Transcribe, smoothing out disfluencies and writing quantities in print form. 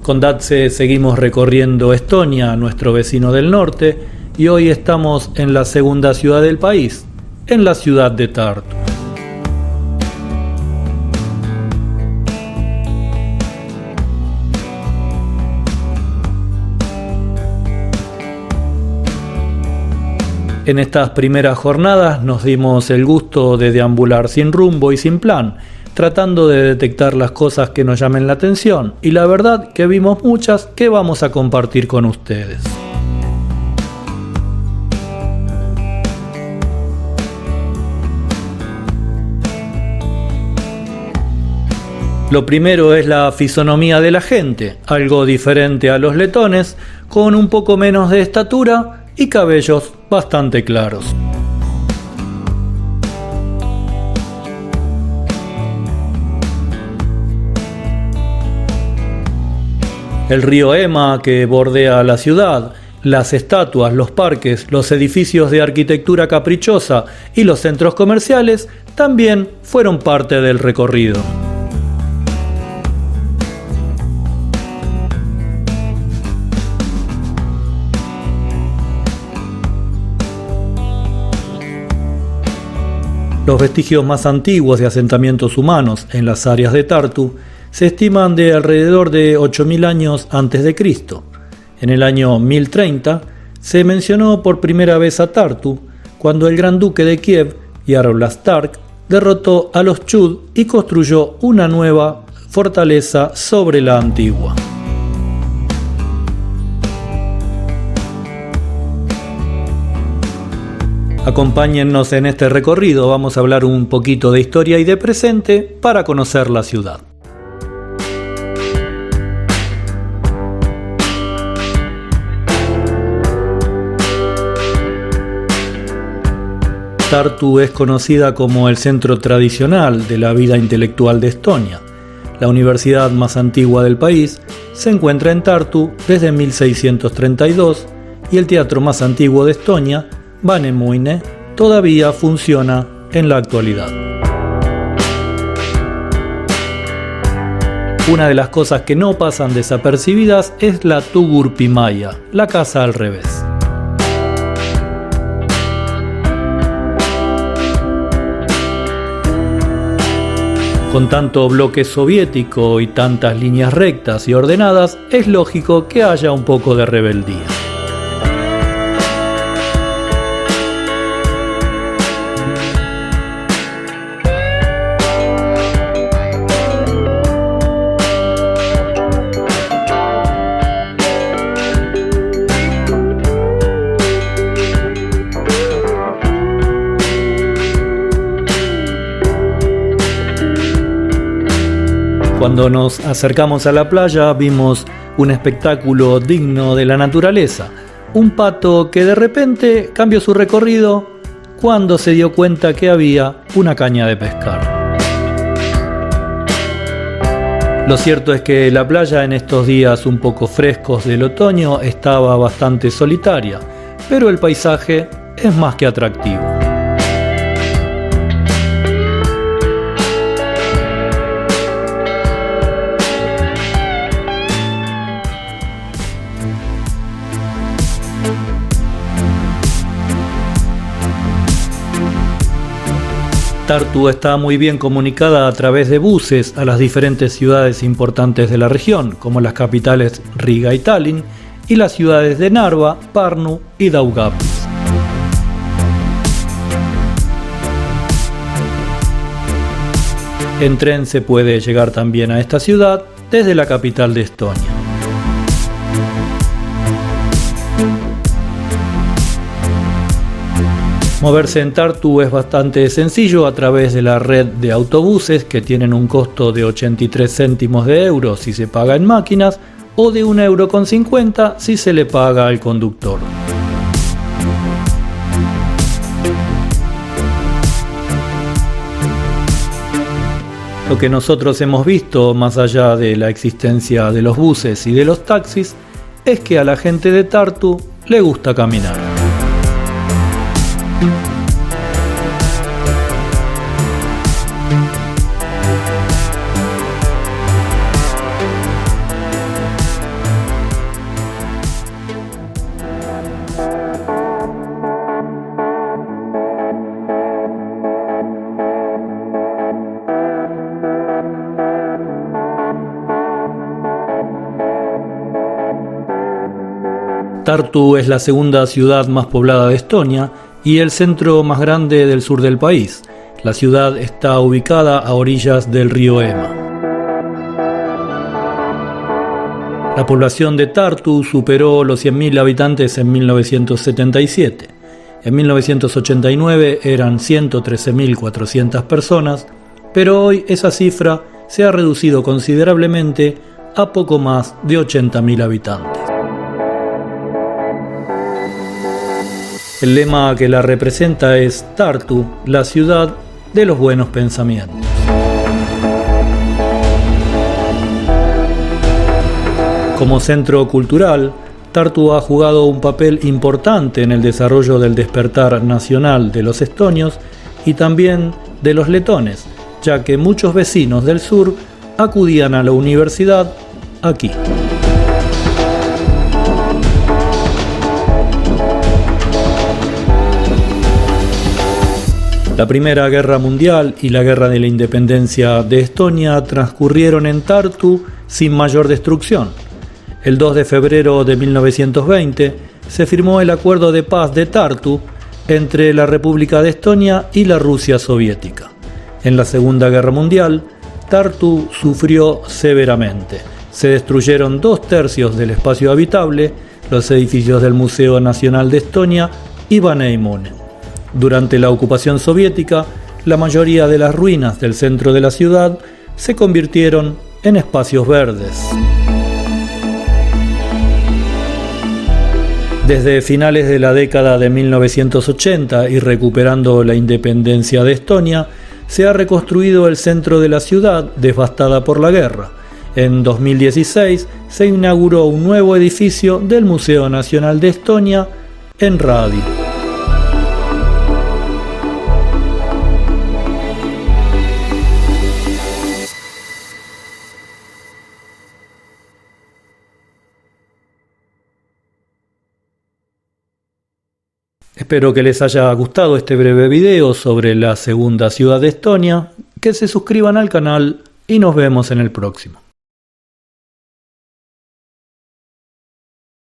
Con Datse seguimos recorriendo Estonia, nuestro vecino del norte, y hoy estamos en la segunda ciudad del país, en la ciudad de Tartu. En estas primeras jornadas nos dimos el gusto de deambular sin rumbo y sin plan, tratando de detectar las cosas que nos llamen la atención, y la verdad que vimos muchas que vamos a compartir con ustedes. Lo primero es la fisonomía de la gente, algo diferente a los letones, con un poco menos de estatura y cabellos bastante claros. El río Ema que bordea la ciudad, las estatuas, los parques, los edificios de arquitectura caprichosa y los centros comerciales también fueron parte del recorrido. Los vestigios más antiguos de asentamientos humanos en las áreas de Tartu se estiman de alrededor de 8.000 años antes de Cristo. En el año 1030 se mencionó por primera vez a Tartu cuando el gran duque de Kiev, Yaroslav, derrotó a los Chud y construyó una nueva fortaleza sobre la antigua. Acompáñennos en este recorrido, vamos a hablar un poquito de historia y de presente para conocer la ciudad. Tartu es conocida como el centro tradicional de la vida intelectual de Estonia. La universidad más antigua del país se encuentra en Tartu desde 1632 y el teatro más antiguo de Estonia, Vanemuine, todavía funciona en la actualidad. Una de las cosas que no pasan desapercibidas es la Tugurpimaya, la casa al revés. Con tanto bloque soviético y tantas líneas rectas y ordenadas, es lógico que haya un poco de rebeldía. Cuando nos acercamos a la playa vimos un espectáculo digno de la naturaleza, un pato que de repente cambió su recorrido cuando se dio cuenta que había una caña de pescar. Lo cierto es que la playa en estos días un poco frescos del otoño estaba bastante solitaria, pero el paisaje es más que atractivo. Tartu está muy bien comunicada a través de buses a las diferentes ciudades importantes de la región, como las capitales Riga y Tallinn, y las ciudades de Narva, Pärnu y Daugavpils. En tren se puede llegar también a esta ciudad desde la capital de Estonia. Moverse en Tartu es bastante sencillo a través de la red de autobuses que tienen un costo de 83 céntimos de euro si se paga en máquinas o de 1,50 € si se le paga al conductor. Lo que nosotros hemos visto, más allá de la existencia de los buses y de los taxis, es que a la gente de Tartu le gusta caminar. Tartu es la segunda ciudad más poblada de Estonia y el centro más grande del sur del país. La ciudad está ubicada a orillas del río Ema. La población de Tartu superó los 100.000 habitantes en 1977. En 1989 eran 113.400 personas, pero hoy esa cifra se ha reducido considerablemente a poco más de 80.000 habitantes. El lema que la representa es Tartu, la ciudad de los buenos pensamientos. Como centro cultural, Tartu ha jugado un papel importante en el desarrollo del despertar nacional de los estonios y también de los letones, ya que muchos vecinos del sur acudían a la universidad aquí. La Primera Guerra Mundial y la Guerra de la Independencia de Estonia transcurrieron en Tartu sin mayor destrucción. El 2 de febrero de 1920 se firmó el Acuerdo de Paz de Tartu entre la República de Estonia y la Rusia soviética. En la Segunda Guerra Mundial, Tartu sufrió severamente. Se destruyeron 2/3 del espacio habitable, los edificios del Museo Nacional de Estonia y Vanemuine. Durante la ocupación soviética, la mayoría de las ruinas del centro de la ciudad se convirtieron en espacios verdes. Desde finales de la década de 1980 y recuperando la independencia de Estonia, se ha reconstruido el centro de la ciudad devastada por la guerra. En 2016 se inauguró un nuevo edificio del Museo Nacional de Estonia en Radi. Espero que les haya gustado este breve video sobre la segunda ciudad de Estonia, que se suscriban al canal y nos vemos en el próximo.